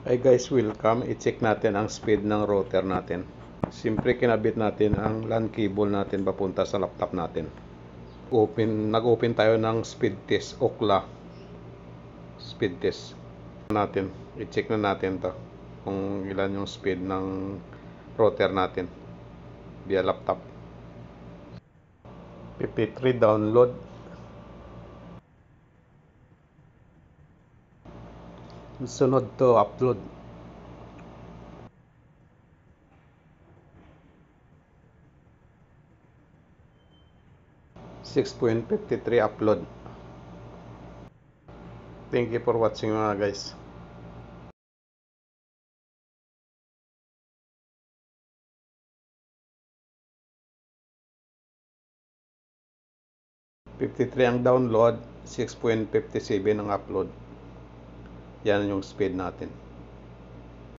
Hi guys, welcome. I-check natin ang speed ng router natin. Siyempre kinabit natin ang LAN cable natin papunta sa laptop natin. Nag-open tayo ng speed test, Ookla speed test natin. I-check na natin to kung ilan yung speed ng router natin via laptop. 53 download. Sunod to upload. 6.53 upload. Thank you for watching mga guys. .53 ang download, 6.57 ang upload. Yan yung speed natin.